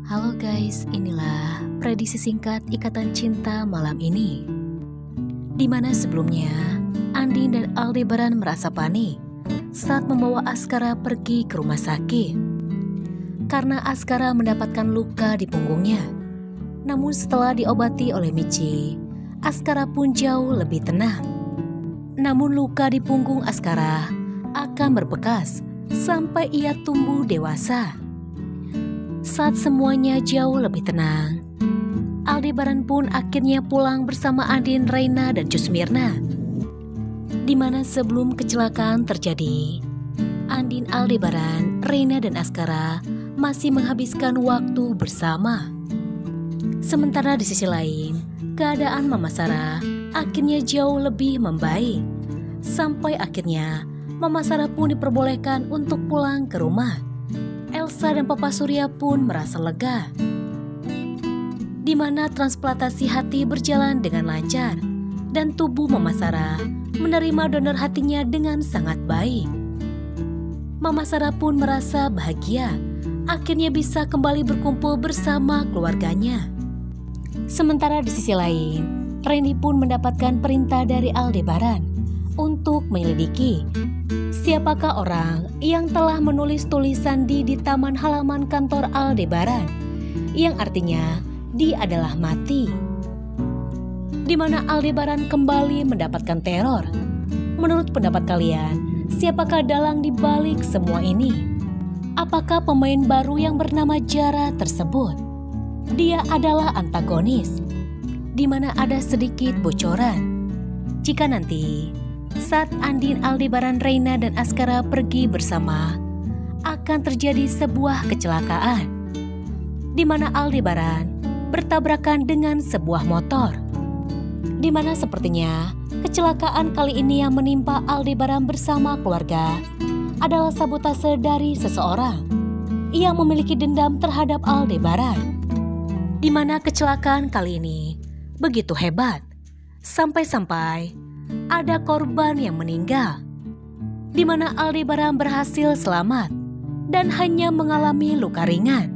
Halo guys, inilah prediksi singkat Ikatan Cinta malam ini. Dimana sebelumnya, Andin dan Aldebaran merasa panik saat membawa Askara pergi ke rumah sakit. Karena Askara mendapatkan luka di punggungnya. Namun setelah diobati oleh Michi, Askara pun jauh lebih tenang. Namun luka di punggung Askara akan berbekas sampai ia tumbuh dewasa. Saat semuanya jauh lebih tenang, Aldebaran pun akhirnya pulang bersama Andin, Reina, dan Cus Mirna. Dimana sebelum kecelakaan terjadi, Andin, Aldebaran, Reina, dan Askara masih menghabiskan waktu bersama. Sementara di sisi lain, keadaan Mama Sarah akhirnya jauh lebih membaik. Sampai akhirnya Mama Sarah pun diperbolehkan untuk pulang ke rumah. Elsa dan Papa Surya pun merasa lega. Di mana transplantasi hati berjalan dengan lancar dan tubuh Mama Sarah menerima donor hatinya dengan sangat baik. Mama Sarah pun merasa bahagia akhirnya bisa kembali berkumpul bersama keluarganya. Sementara di sisi lain, Randy pun mendapatkan perintah dari Aldebaran untuk menyelidiki siapakah orang yang telah menulis tulisan di taman halaman kantor Aldebaran, yang artinya dia adalah mati. Di mana Aldebaran kembali mendapatkan teror. Menurut pendapat kalian, siapakah dalang di balik semua ini? Apakah pemain baru yang bernama Jara tersebut? Dia adalah antagonis, di mana ada sedikit bocoran. Jika nanti saat Andin, Aldebaran, Reina, dan Askara pergi bersama, akan terjadi sebuah kecelakaan, di mana Aldebaran bertabrakan dengan sebuah motor. Di mana sepertinya kecelakaan kali ini yang menimpa Aldebaran bersama keluarga adalah sabotase dari seseorang yang memiliki dendam terhadap Aldebaran. Di mana kecelakaan kali ini begitu hebat, sampai-sampai ada korban yang meninggal, di mana Aldebaran berhasil selamat dan hanya mengalami luka ringan.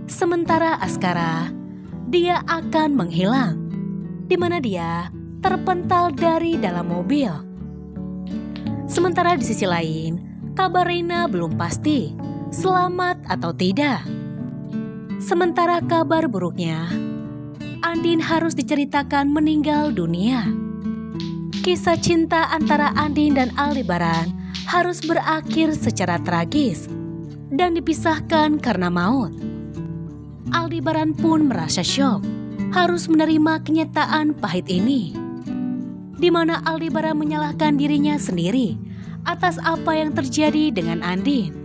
Sementara Askara, dia akan menghilang, di mana dia terpental dari dalam mobil. Sementara di sisi lain, kabar Reina belum pasti selamat atau tidak. Sementara kabar buruknya, Andin harus diceritakan meninggal dunia. Kisah cinta antara Andin dan Aldebaran harus berakhir secara tragis dan dipisahkan karena maut. Aldebaran pun merasa syok, harus menerima kenyataan pahit ini. Di mana Aldebaran menyalahkan dirinya sendiri atas apa yang terjadi dengan Andin.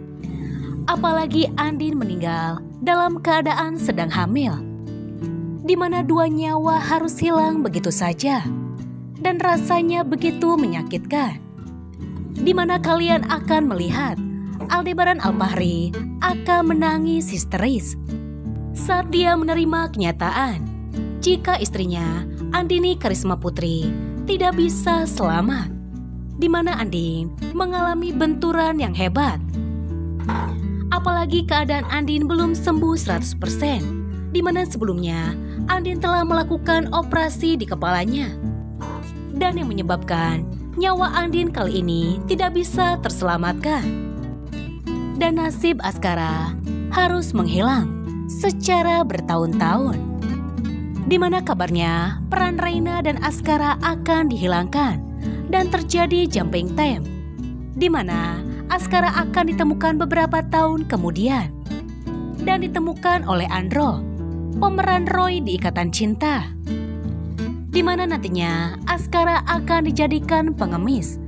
Apalagi Andin meninggal dalam keadaan sedang hamil, di mana dua nyawa harus hilang begitu saja. Dan rasanya begitu menyakitkan. Di mana kalian akan melihat Aldebaran Alfahri akan menangis histeris saat dia menerima kenyataan jika istrinya Andini Karisma Putri tidak bisa selamat. Di mana Andin mengalami benturan yang hebat. Apalagi keadaan Andin belum sembuh 100%, di mana sebelumnya Andin telah melakukan operasi di kepalanya. Dan yang menyebabkan nyawa Andin kali ini tidak bisa terselamatkan. Dan nasib Askara harus menghilang secara bertahun-tahun. Di mana kabarnya peran Reina dan Askara akan dihilangkan dan terjadi jumping time. Di mana Askara akan ditemukan beberapa tahun kemudian dan ditemukan oleh Andro, pemeran Roy di Ikatan Cinta. Di mana nantinya Askara akan dijadikan pengemis.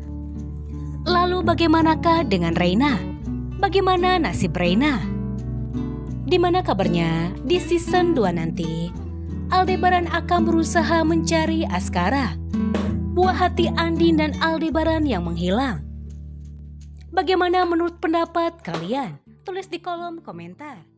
Lalu bagaimanakah dengan Reina? Bagaimana nasib Reina? Di mana kabarnya di season 2 nanti Aldebaran akan berusaha mencari Askara, buah hati Andin dan Aldebaran yang menghilang. Bagaimana menurut pendapat kalian? Tulis di kolom komentar.